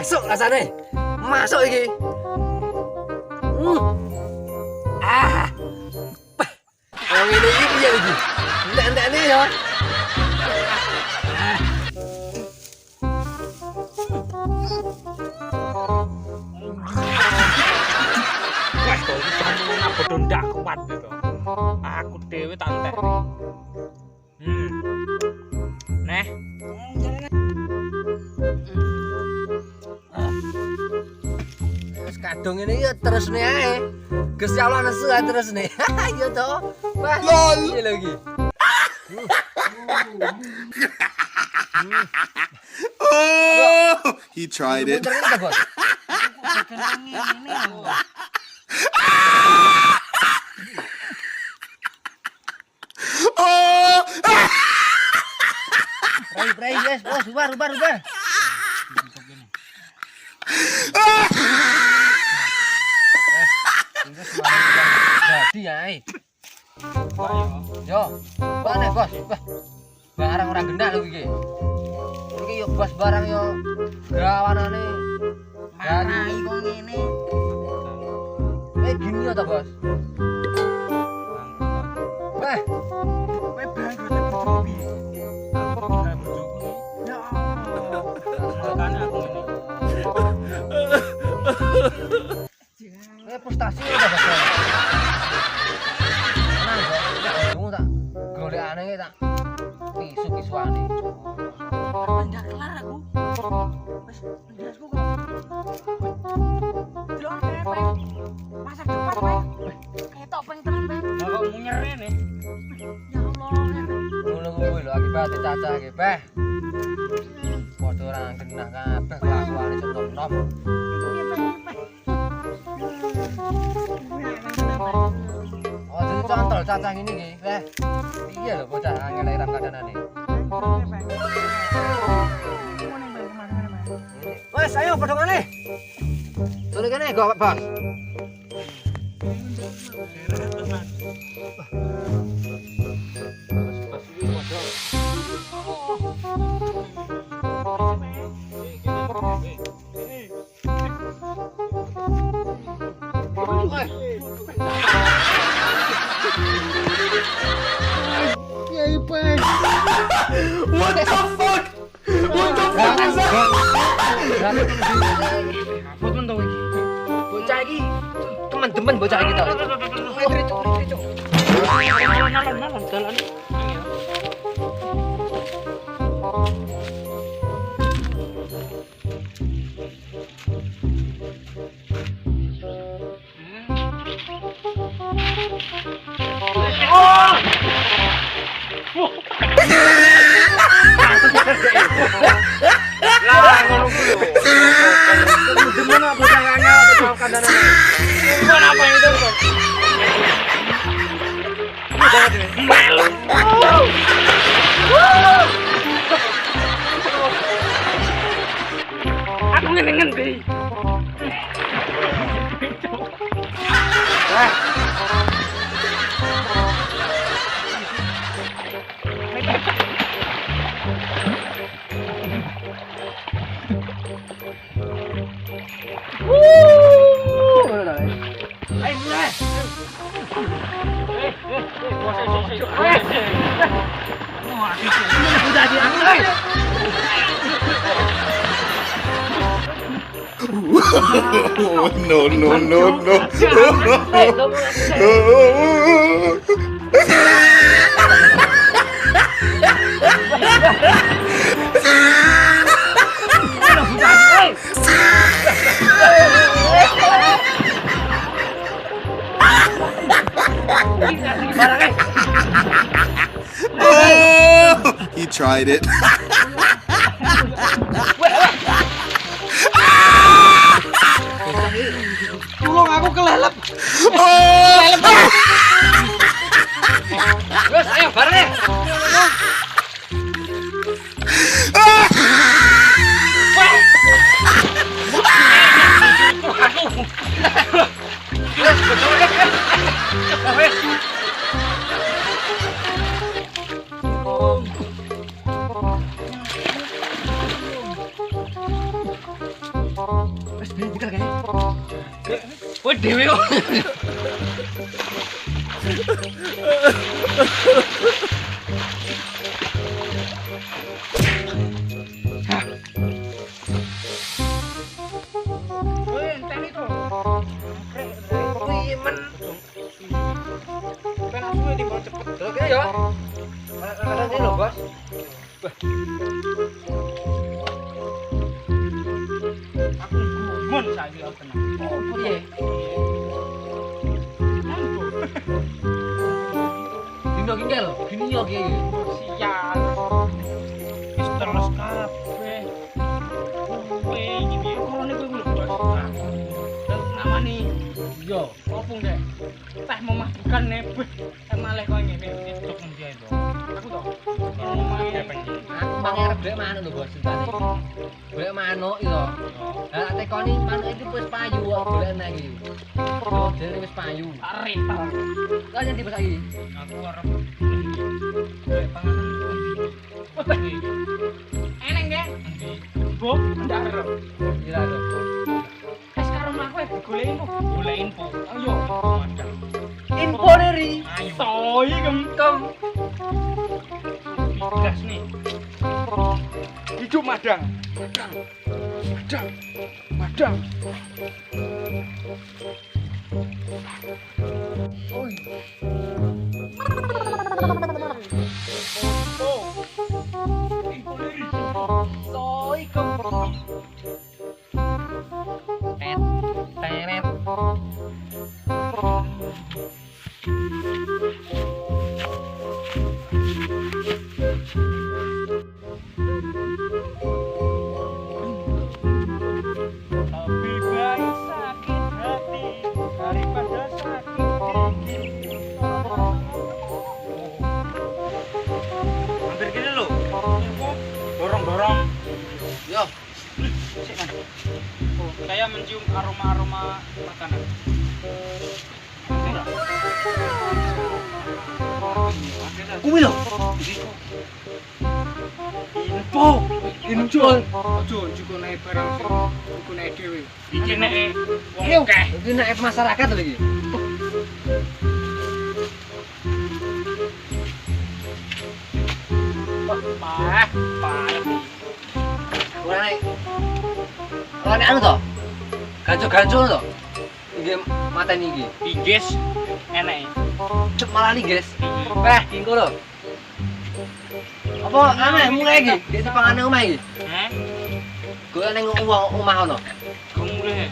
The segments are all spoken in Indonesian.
Masuk rasane. Masuk iki. Kalau ngene iki piye iki? Entek-entekne ya. Wah, kok iki jamunya bodo ndak kuat gitu. Aku dhewe tak entek. Neh. Wis kadung ngene ya terusne ae. Gusti Allah nesu ae terusne. Iya to. Wah, piye lho iki? Oh, he tried it. Bener ta, Bos? Oh, Prai, yes, Bos, ubar. Jadi ae. Yo, bane Bos. Barang ora gendak lho iki. Iki yo Bos barang yo gawanane. Marai kok ngene. Gini ya ta, Bos? Kowe bangkrut bojoku piye? Aku tinggal bojoku. Ya Allah. Makane aku ngene. Frustasi ya ta, Bos? Tenang, Bos. Tunggu tak golekane iki tak pisu-pisuane. Ndak kelar aku. Wis ndasku kok. Delok pepe. Masa depan kowe. Ketok ping tenan kowe. Lah kok munyer rene. Ya Allah. Ngono kuwi lho akibat cacah iki, Beh. Padha ora genah kabeh kelakuane nom-nom. Oh, jadi contoh cacah ngene iki, Beh. Piye lho bocah angel iram kadanane. Wes, ayo padha maneh. Sule kene go, Bos. what the fuck? What the fuck is that? Boten to iki. Bocah iki teman-teman bocah iki to. Nalon dalan. Lah ngono kuwi lho. Temen apa jangannya apa kandane. Bukan apa yang itu kok. Malu. Aku ngene-ngene. Oh, no, no, no, no. Oh, he tried it. Tolong aku kelelep. Oh, Wes ayo bareng. Wes betul kan. Wes. Kowe dhewe kok. Kowe enteni to. Kuwi men. Penak suwe di bawah cepet. Lho kene ya. Ada lho, Bos. Aku gumun saiki aku tenang. Oh, piye? Dino ki lho, gini yo ki. Sial. Wis terus kabeh. Kowe iki piye korone kowe lho bos. Dan namane yo opo ndek? Teh memastikan nebeh malah kok ngene itu ngendi ae, Bos. Aku to. Omahe pengen. Aku mangerep dhek manuk lho, Bos, ceritane. Golek manuk iki lho. Lah tekoni manuk iki wis payu kok golek nek iki. Yo dhewe wis payu. Rental. Lah nyenti Bos iki. Aku arep golek panganan. Eneng deh. Bo, ndak arep. Gila lho. Wis karo aku digolekin kok. Golek info. Ayo, madang. Info dari Ayo. Soi kemkem. Gas nih. Hidup madang. Madang. Madang. Madang. Oi. Oh. Info dari. Soi kemkem. Teret. Lebih baik sakit hati daripada sakit gigi. Hampir gini loh. Dorong-dorong. Yo, Sik, Mas. Oh, saya mencium aroma-aroma makanan. Enggak. kuwi lho. Info. Info. Ojo njuko naik barang sing njuko naik dhewe. Iki nek wong akeh. Iki nek masyarakat lho iki. Pah, pah. Ora nek anu to. Gancu-gancu to. Iki mateni iki. Inggris enek. Cep malah nih, guys. Engko lho. Apa aneh mulai iki? Dek dipangane omah iki. Heh? Golek ning wong omah ono. Gumule.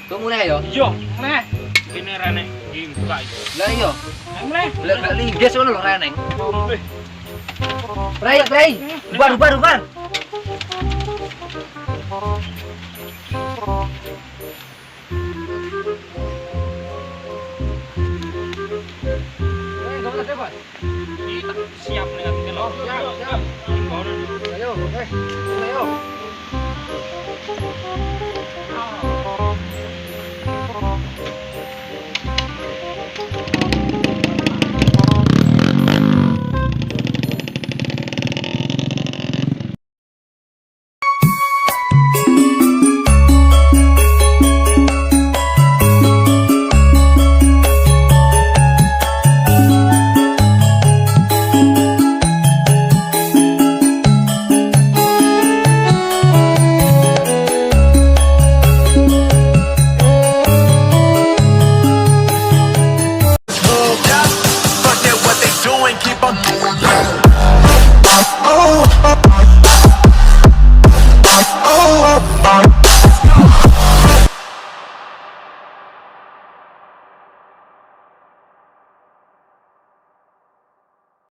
Kok mulai ya? Iya, meh. Kene rene iki buka iki. Lah iya. Meh. Lah linggis ngono lho reneng. Gumule. Rai. Bubar. Siap nih aku lo. Siap. Ayo, ayo. Keep on. Oh.